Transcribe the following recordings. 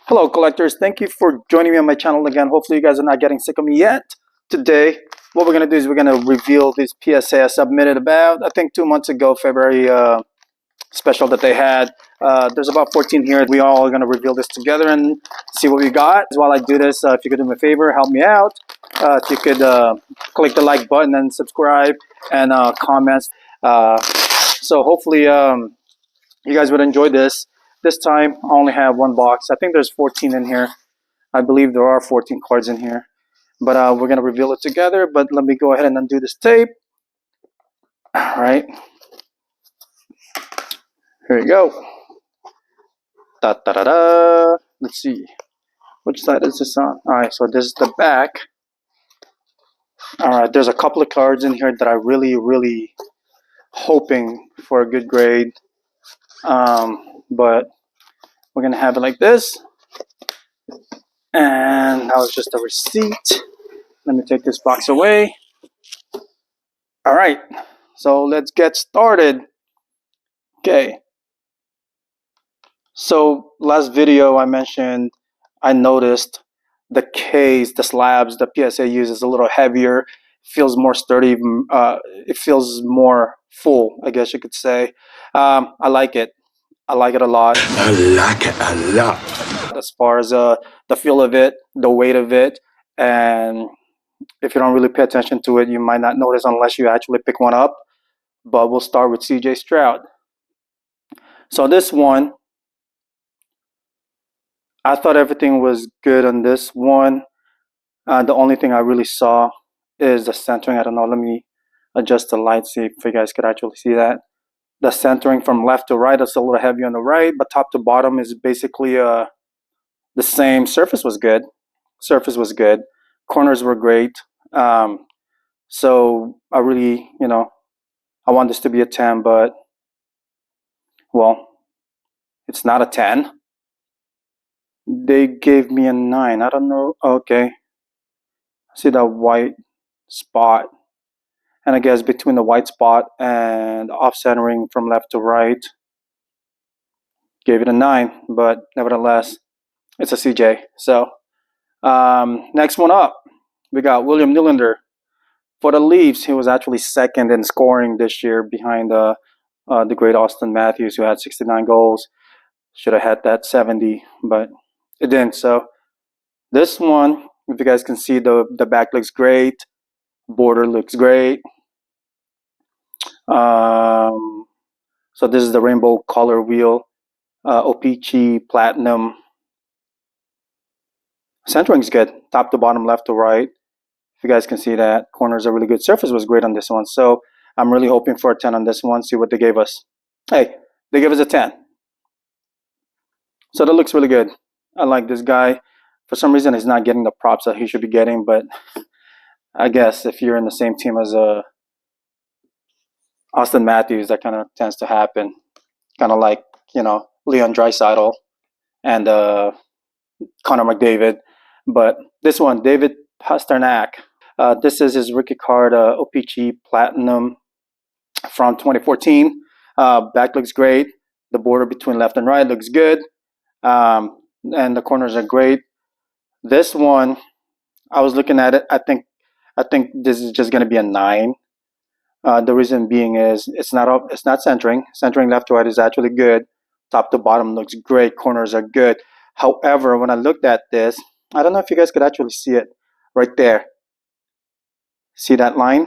Hello, collectors. Thank you for joining me on my channel again. Hopefully, you guys are not getting sick of me yet. Today, what we're going to do is we're going to reveal this PSA I submitted about, I think, 2 months ago, February special that they had. There's about 14 here. We all are going to reveal this together and see what we got. While I do this, if you could do me a favor, help me out. If you could click the like button and subscribe and comments. So hopefully you guys would enjoy this. This time, I only have one box. I think there's 14 in here. I believe there are 14 cards in here. But we're going to reveal it together. But let me go ahead and undo this tape. All right. Here we go. Da, da, da, da. Let's see. Which side is this on? All right, so this is the back. All right, there's a couple of cards in here that I really hoping for a good grade. But we're going to have it like this. And that was just a receipt. Let me take this box away. All right, so let's get started. Okay. So last video I mentioned I noticed the case, the slabs, the PSA uses a little heavier, feels more sturdy, it feels more full, I guess you could say. I like it. I like it a lot. I like it a lot. As far as the feel of it, the weight of it, and if you don't really pay attention to it, you might not notice unless you actually pick one up. But we'll start with CJ Stroud. So this one, I thought everything was good on this one. The only thing I really saw is the centering. I don't know. Let me adjust the light, see if you guys could actually see that. The centering from left to right is a little heavy on the right, but top to bottom is basically the same. Surface was good. Surface was good. Corners were great. So I really, I want this to be a 10, but, well, it's not a 10. They gave me a 9. I don't know. Okay. See that white spot. And I guess between the white spot and off centering from left to right, gave it a 9. But nevertheless, it's a CJ. So next one up, we got William Nylander. For the Leafs, he was actually second in scoring this year behind the great Austin Matthews, who had 69 goals. Should have had that 70, but it didn't. So this one, if you guys can see, the back looks great. Border looks great. So this is the rainbow color wheel. OPC Platinum. Centering's good. Top to bottom, left to right. If you guys can see that. Corners are really good. Surface was great on this one. So I'm really hoping for a 10 on this one. See what they gave us. Hey, they gave us a 10. So that looks really good. I like this guy. For some reason, he's not getting the props that he should be getting. But I guess if you're in the same team as Austin Matthews, that kind of tends to happen. Kind of like, Leon Draisaitl and Connor McDavid. But this one, David Pasternak. This is his rookie card, OPC Platinum from 2014. Back looks great. The border between left and right looks good. And the corners are great. This one, I was looking at it. I think this is just going to be a 9. The reason being is it's not centering. Centering left to right is actually good. Top to bottom looks great. Corners are good. However, when I looked at this, I don't know if you guys could actually see it right there. See that line?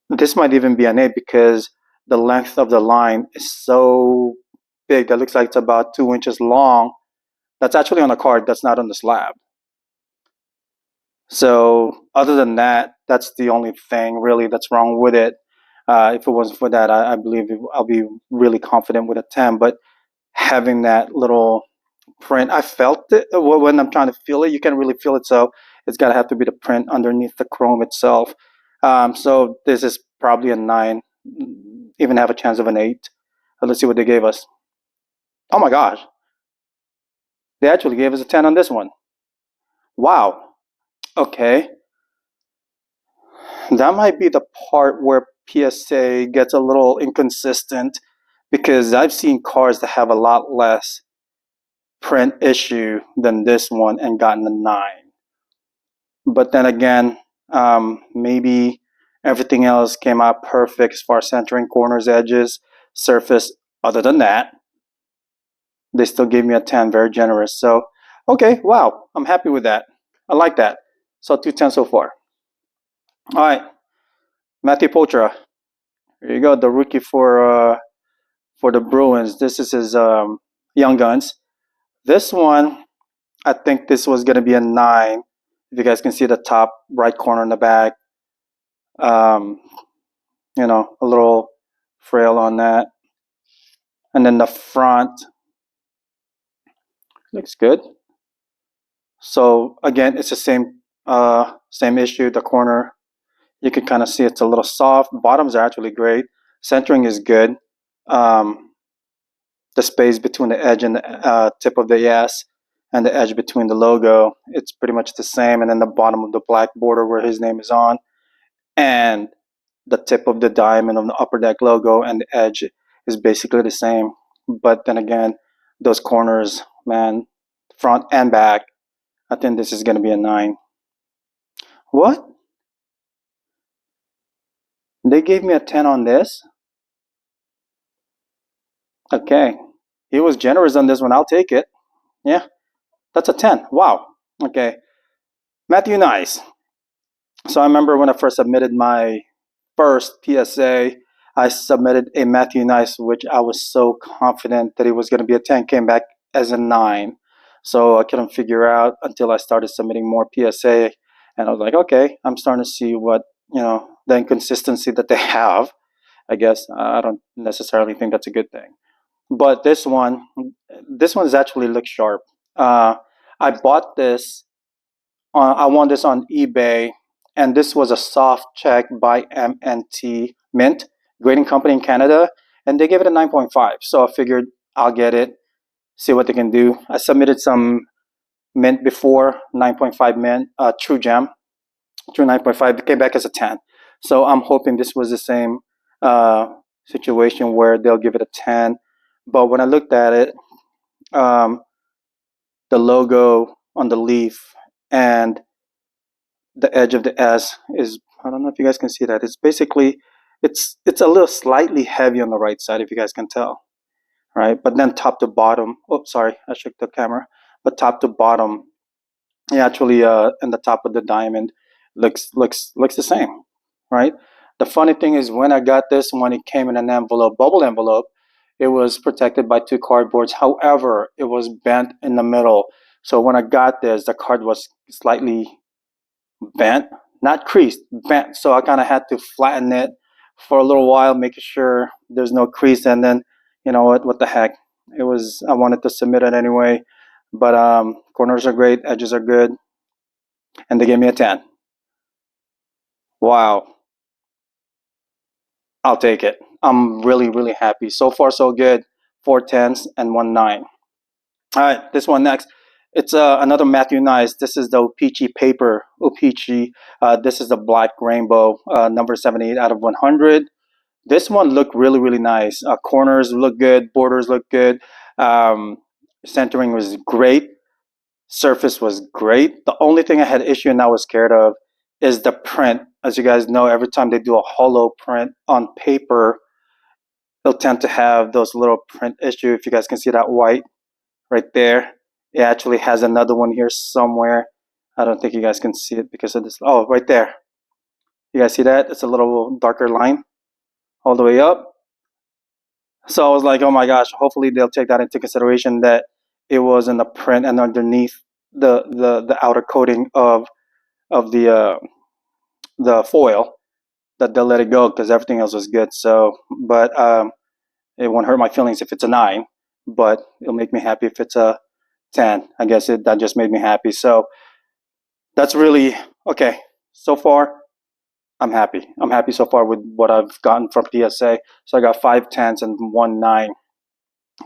This might even be an 8 because the length of the line is so big. That looks like it's about 2 inches long. That's actually on the card. That's not on the slab. So other than that, that's the only thing really that's wrong with it. If it wasn't for that, I believe I'll be really confident with a 10. But having that little print, I felt it when I'm trying to feel it. You can't really feel it, so it's got to have to be the print underneath the chrome itself. So this is probably a 9, even have a chance of an 8. Let's see what they gave us. Oh my gosh. They actually gave us a 10 on this one. Wow. Okay. That might be the part where PSA gets a little inconsistent because I've seen cards that have a lot less print issue than this one and gotten a 9. But then again, maybe everything else came out perfect as far as centering, corners, edges, surface. Other than that, they still gave me a 10, very generous. So, okay, wow, I'm happy with that. I like that. So 210 so far. All right, Matthew Potra. Here you go, the rookie for the Bruins. This is his Young Guns. This one, I think this was gonna be a 9. If you guys can see the top right corner in the back, um, a little frail on that, and then the front looks good. So again, it's the same issue. The corner, you can kind of see it's a little soft. Bottoms are actually great. Centering is good. Um, the space between the edge and the tip of the S and the edge between the logo, it's pretty much the same. And then the bottom of the black border where his name is on, and the tip of the diamond of the upper deck logo and the edge is basically the same. But then again, those corners, man, front and back, I think this is going to be a 9. What? They gave me a 10 on this? Okay. He was generous on this one. I'll take it. Yeah, that's a 10. Wow. Okay. Matthew Nice. So I remember when I first submitted my first PSA, I submitted a Matthew Nice, which I was so confident that it was going to be a 10, came back as a 9. So I couldn't figure out until I started submitting more PSA. And I was like, okay, I'm starting to see what, the inconsistency that they have. I guess I don't necessarily think that's a good thing. But this one actually looks sharp. I bought this. I won this on eBay, and this was a soft check by MNT Mint Grading Company in Canada, and they gave it a 9.5. So I figured I'll get it, see what they can do. I submitted some Mint before 9.5 Mint, True Gem, True 9.5. It came back as a 10. So I'm hoping this was the same uh, situation where they'll give it a 10. But when I looked at it, um, the logo on the leaf and the edge of the S is, I don't know if you guys can see that. It's basically, it's a little slightly heavy on the right side, if you guys can tell, right? But then top to bottom, oh, sorry, I shook the camera. But top to bottom, yeah, actually, in the top of the diamond looks the same, right? The funny thing is when I got this, when it came in an envelope, bubble envelope, it was protected by 2 cardboards. However, it was bent in the middle. So when I got this, the card was slightly bent, not creased, bent. So I kind of had to flatten it for a little while, making sure there's no crease. And then, you know what the heck? I wanted to submit it anyway. But corners are great, edges are good, and they gave me a 10. Wow. I'll take it. I'm really, really happy. So far, so good. 4 10s and 1 9. All right, this one next. It's another Matthew Nice. This is the O-Pee-Chee paper. O-Pee-Chee. This is the black rainbow, number 78 out of 100. This one looked really, really nice. Corners look good. Borders look good. Um, Centering was great. Surface was great. The only thing I had issue and I was scared of is the print. As you guys know, every time they do a hollow print on paper, they'll tend to have those little print issue. If you guys can see that white right there, it actually has another one here somewhere. I don't think you guys can see it because of this. Oh, right there. You guys see that? It's a little darker line all the way up. So I was like, oh my gosh, hopefully they'll take that into consideration that it was in the print and underneath the outer coating of the foil, that they'll let it go because everything else was good. So, but it won't hurt my feelings if it's a 9, but it'll make me happy if it's a 10. I guess that just made me happy. So that's really okay. So far, I'm happy. I'm happy so far with what I've gotten from PSA. So I got 5 10s and 1 9.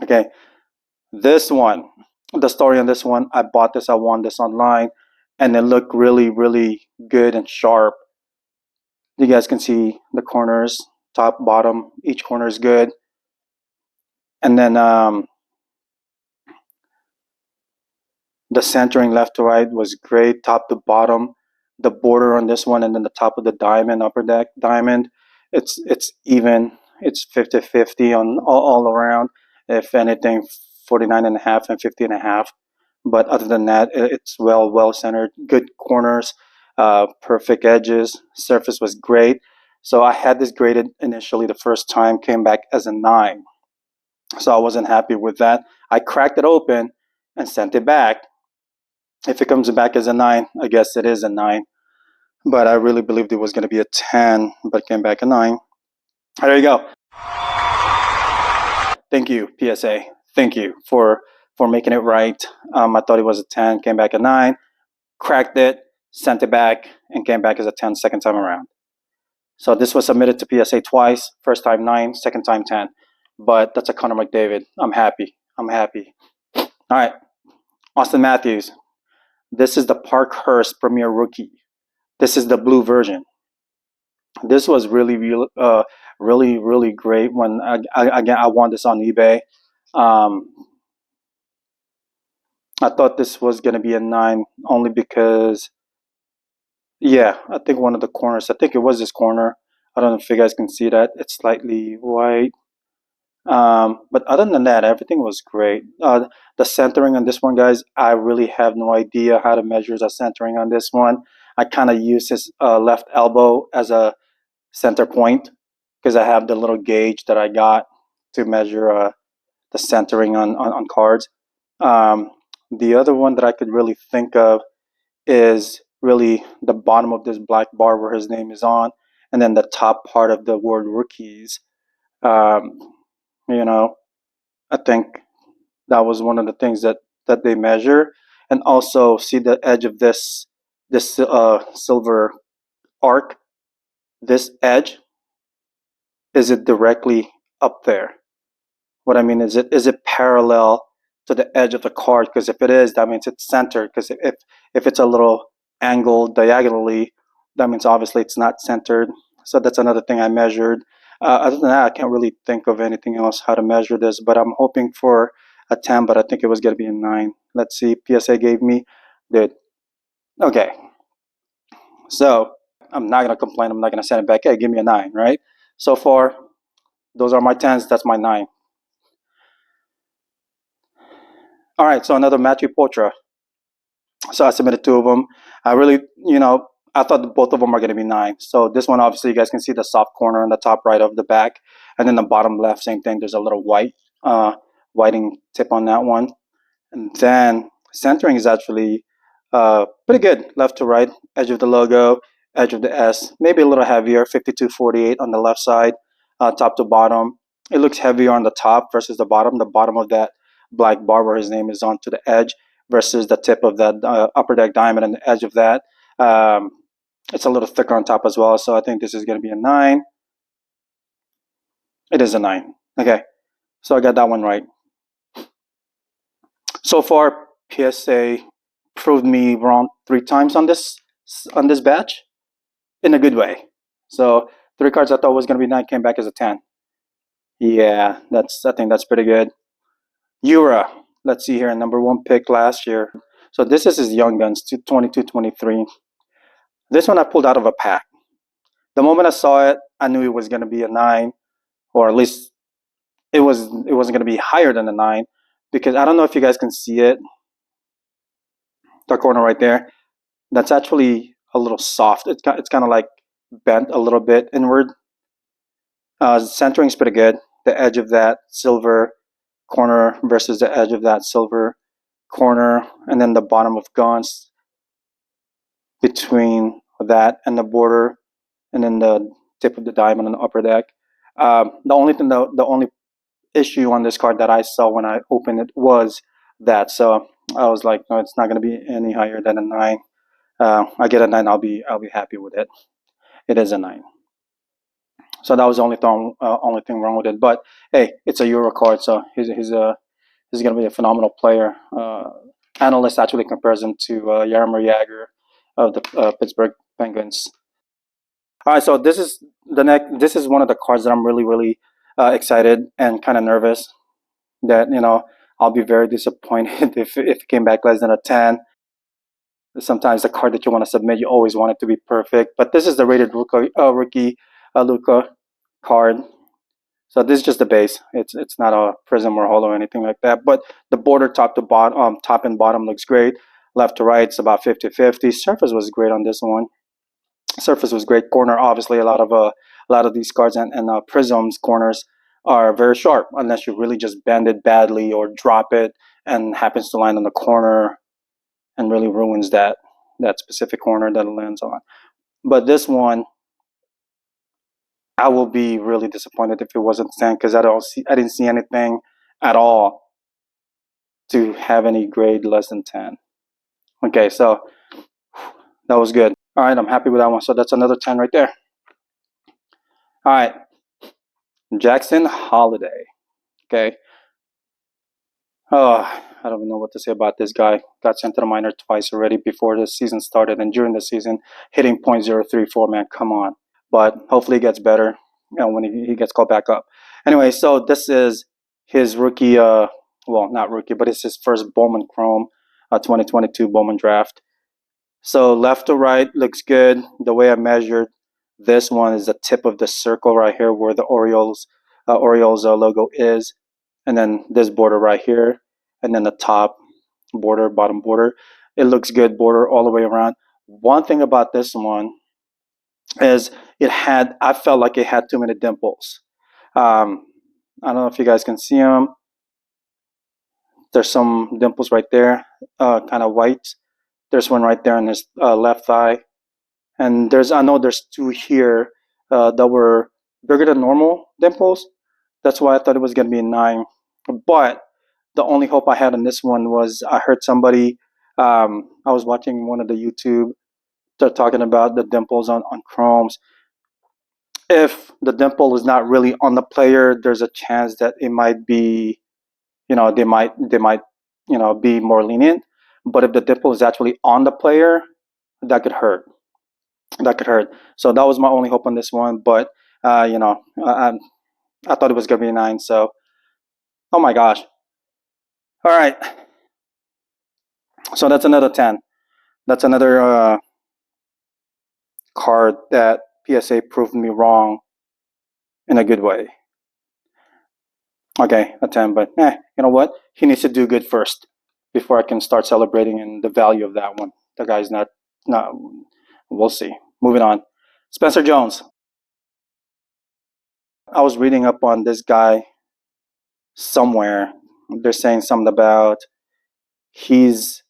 Okay, this one, the story on this one, I bought this, I won this online, and it looked really, really good and sharp. You guys can see the corners, top, bottom, each corner is good. And then The centering left to right was great, top to bottom. The border on this one and then the top of the diamond, upper deck diamond, it's even. It's 50-50 on all around. If anything, 49 and a half and 50 and a half. But other than that, it's well centered, good corners, perfect edges. Surface was great. So I had this graded initially the first time, came back as a 9. So I wasn't happy with that. I cracked it open and sent it back. If it comes back as a 9, I guess it is a 9. But I really believed it was going to be a 10, but came back a 9. There you go. Thank you, PSA. Thank you for making it right. I thought it was a 10, came back a 9, cracked it, sent it back, and came back as a 10 second time around. So this was submitted to PSA twice. First time 9, second time 10. But that's a Connor McDavid. I'm happy. I'm happy. All right, Austin Matthews. This is the Parkhurst Premier Rookie. This is the blue version. This was really great when I won this on eBay. I thought this was going to be a 9 only because, yeah, I think one of the corners, I think it was this corner. I don't know if you guys can see that. It's slightly white. But other than that, everything was great. The centering on this one, guys, I really have no idea how to measure the centering on this one. I kind of use his left elbow as a center point because I have the little gauge that I got to measure the centering on cards. The other one that I could really think of is really the bottom of this black bar where his name is on, and then the top part of the word rookies. Um, you know, I think that was one of the things that they measure, and also see the edge of this silver arc. This edge, is it directly up there? What I mean is it parallel to the edge of the card? Because if it is, that means it's centered. Because if it's a little angled diagonally, that means obviously it's not centered. So that's another thing I measured. Other than that, I can't really think of anything else how to measure this. But I'm hoping for a 10, but I think it was going to be a 9. Let's see. PSA gave me good. Okay. So I'm not going to complain. I'm not going to send it back. Hey, give me a 9, right? So far, those are my 10s. That's my 9. All right, so another Matthew Poitras. So I submitted 2 of them. I really, I thought both of them are going to be 9. So this one, obviously, you guys can see the soft corner in the top right of the back. And then the bottom left, same thing. There's a little whiting tip on that one. And then centering is actually pretty good. Left to right, edge of the logo, edge of the S. Maybe a little heavier, 52-48 on the left side, top to bottom. It looks heavier on the top versus the bottom. The bottom of that black bar where his name is on to the edge versus the tip of that upper deck diamond and the edge of that. It's a little thicker on top as well. So I think this is going to be a 9. It is a 9. Okay. So I got that one right. So far, PSA proved me wrong 3 times on this batch in a good way. So 3 cards I thought was going to be 9 came back as a 10. Yeah, I think that's pretty good. Ura, let's see here, number 1 pick last year. So this is his Young Guns, 22-23. This one I pulled out of a pack. The moment I saw it, I knew it was going to be a 9, or at least it wasn't going to be higher than a 9, because I don't know if you guys can see it. The corner right there, that's actually a little soft. It's kind of like bent a little bit inward. Centering is pretty good. The edge of that silver corner versus the edge of that silver corner, and then the bottom of Gaunt's between that and the border, and then the tip of the diamond on the upper deck. The only issue on this card that I saw when I opened it was that. So I was like, no, it's not going to be any higher than a 9. I get a 9, I'll be happy with it. It is a 9. So that was the only thing wrong with it. But hey, it's a Euro card, so he's going to be a phenomenal player. Analyst actually compares him to Jaromir Jagr of the Pittsburgh Penguins. All right, so this is one of the cards that I'm really excited and kind of nervous that I'll be very disappointed if it came back less than a 10. Sometimes the card that you want to submit, you always want it to be perfect. But this is the rated rookie Luka card. So this is just the base. It's not a prism or holo or anything like that. But the border top to bottom, top and bottom looks great. Left to right, it's about 50-50. Surface was great on this one. Surface was great. Corner, obviously, a lot of these cards and prisms corners are very sharp unless you really just bend it badly or drop it and happens to land on the corner and really ruins that specific corner that it lands on. But this one, I will be really disappointed if it wasn't 10 because I didn't see anything at all to have any grade less than 10. Okay, so that was good. All right, I'm happy with that one. So that's another 10 right there. All right, Jackson Holiday. Okay. Oh, I don't even know what to say about this guy. Got sent to the minor twice already before the season started and during the season, hitting .034, man, come on. But hopefully he gets better when he gets called back up. Anyway, so this is his rookie, well, not rookie, but it's his first Bowman Chrome 2022 Bowman draft. So left to right looks good. The way I measured this one is the tip of the circle right here where the Orioles logo is. And then this border right here. And then the top border, bottom border. It looks good border all the way around. One thing about this one is I felt like it had too many dimples. I don't know if you guys can see them. There's some dimples right there, kind of white. There's one right there on his left thigh. And I know there's two here that were bigger than normal dimples. That's why I thought it was going to be a 9. But the only hope I had on this one was I heard somebody, I was watching one of the YouTube, they're talking about the dimples on chromes. If the dimple is not really on the player, there's a chance that it might be, they might, be more lenient. But if the dimple is actually on the player, that could hurt. That could hurt. So that was my only hope on this one. But, I thought it was going to be a 9. So, oh my gosh. All right. So that's another 10. That's another card that PSA proved me wrong in a good way. Okay, a 10, but you know what? He needs to do good first before I can start celebrating and the value of that one. The guy's not, we'll see. Moving on. Spencer Jones. I was reading up on this guy somewhere. They're saying something about he's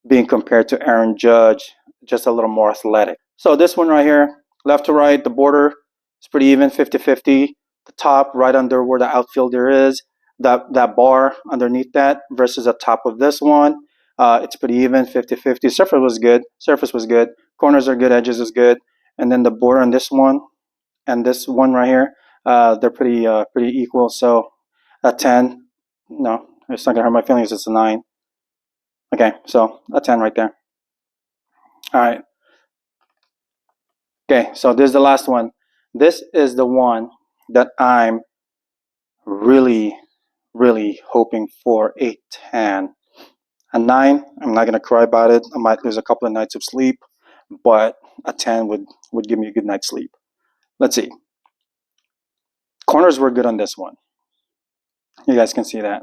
being compared to Aaron Judge, just a little more athletic. So this one right here, left to right, the border is pretty even, 50-50. The top right under where the outfielder is, that bar underneath that versus the top of this one, it's pretty even, 50-50. Surface was good. Corners are good, edges is good. And then the border on this one and this one right here, they're pretty equal. So a 10, no, it's not gonna hurt my feelings. It's a 9. Okay, so a 10 right there. All right. Okay, so this is the last one. This is the one that I'm really, really hoping for a 10. A 9, I'm not going to cry about it. I might lose a couple of nights of sleep, but a 10 would give me a good night's sleep. Let's see. Corners were good on this one. You guys can see that.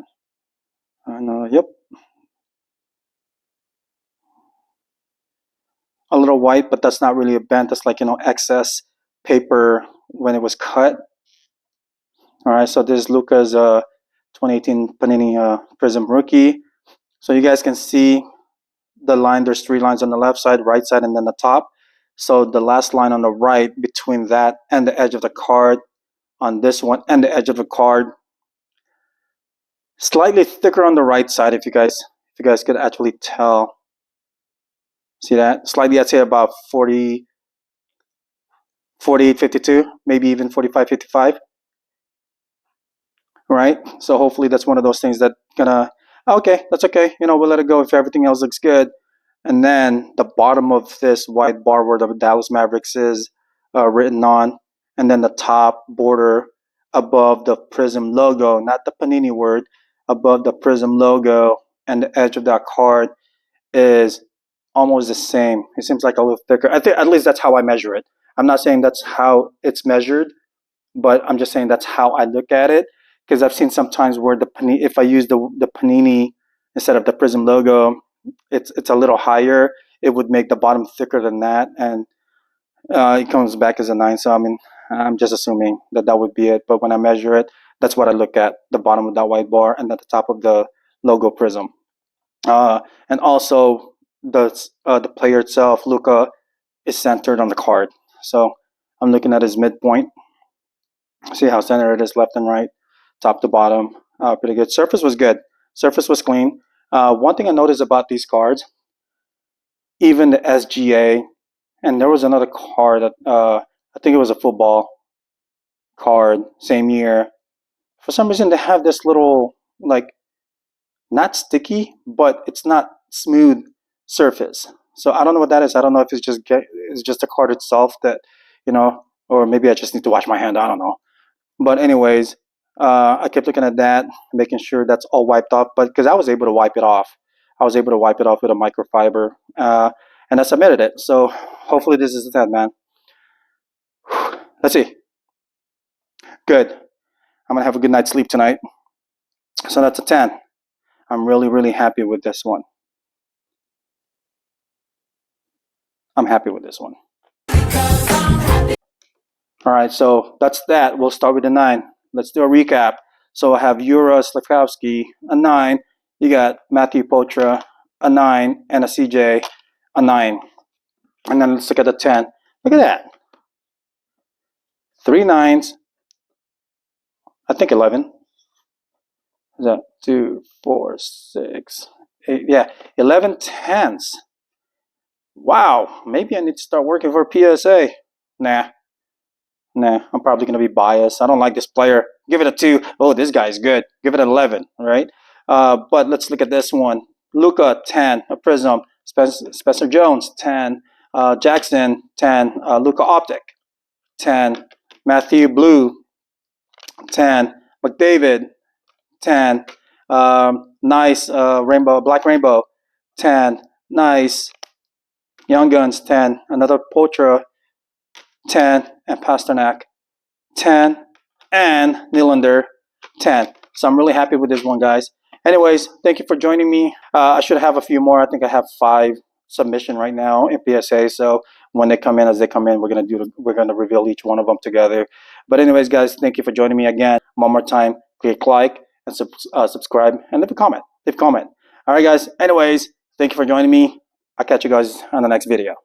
Yep. A little white, but that's not really a bent. That's like, excess paper when it was cut. All right, so this is Luka's 2018 Panini Prism Rookie. So you guys can see the line. There's 3 lines on the left side, right side, and then the top. So the last line on the right between that and the edge of the card on this one and the edge of the card, slightly thicker on the right side. If you guys could actually tell, see that? Slightly, I'd say about 40, 48-52, maybe even 45-55. Right? So hopefully that's one of those things that okay, that's okay. We'll let it go if everything else looks good. And then the bottom of this white bar where the Dallas Mavericks is written on, and then the top border above the Prism logo, not the Panini word, above the Prism logo and the edge of that card is almost the same. It seems like a little thicker. I think at least that's how I measure it. I'm not saying that's how it's measured, but I'm just saying that's how I look at it. Because I've seen sometimes where if I use the Panini instead of the Prism logo, it's a little higher. It would make the bottom thicker than that, and it comes back as a 9. So I mean, I'm just assuming that that would be it. But when I measure it, that's what I look at: the bottom of that white bar and at the top of the logo Prism. And also the player itself, Luca, is centered on the card. So I'm looking at his midpoint. See how centered it is, left and right, top to bottom. Pretty good. Surface was good. Surface was clean. One thing I noticed about these cards, even the SGA, and there was another card that I think it was a football card, same year. For some reason, they have this little, like, not sticky, but it's not smooth surface. So I don't know what that is. I don't know if it's just the card itself that, or maybe I just need to wash my hand. I don't know. But anyways, I kept looking at that, making sure that's all wiped off. But because I was able to wipe it off, I was able to wipe it off with a microfiber, and I submitted it. So hopefully this is that, man. Let's see. Good. I'm gonna have a good night's sleep tonight. So that's a 10. I'm really, really happy with this one. I'm happy with this one. All right, so that's that. We'll start with the 9. Let's do a recap. So I have Yura Slavkovsky, a 9. You got Matthew Potra, a 9, and a CJ, a 9. And then let's look at the 10. Look at that. 3 9s. I think 11. Is that 2, 4, 6, 8? Yeah, 11 10s. Wow, maybe I need to start working for PSA. Nah, I'm probably going to be biased. I don't like this player. Give it a 2. Oh, this guy's good. Give it an 11, right? But let's look at this one. Luca, 10. A Prism. Spencer Jones, 10. Jackson, 10. Luca Optic, 10. Matthew Blue, 10. McDavid, 10. Nice rainbow, black rainbow, 10. Nice. Young Guns, 10. Another Potra, 10. And Pasternak, 10. And Nylander, 10. So I'm really happy with this one, guys. Anyways, thank you for joining me. I should have a few more. I think I have 5 submission right now in PSA. So when they come in, as they come in, we're gonna reveal each one of them together. But anyways, guys, thank you for joining me again. One more time, click like and subscribe and leave a comment. All right, guys. Anyways, thank you for joining me. I'll catch you guys on the next video.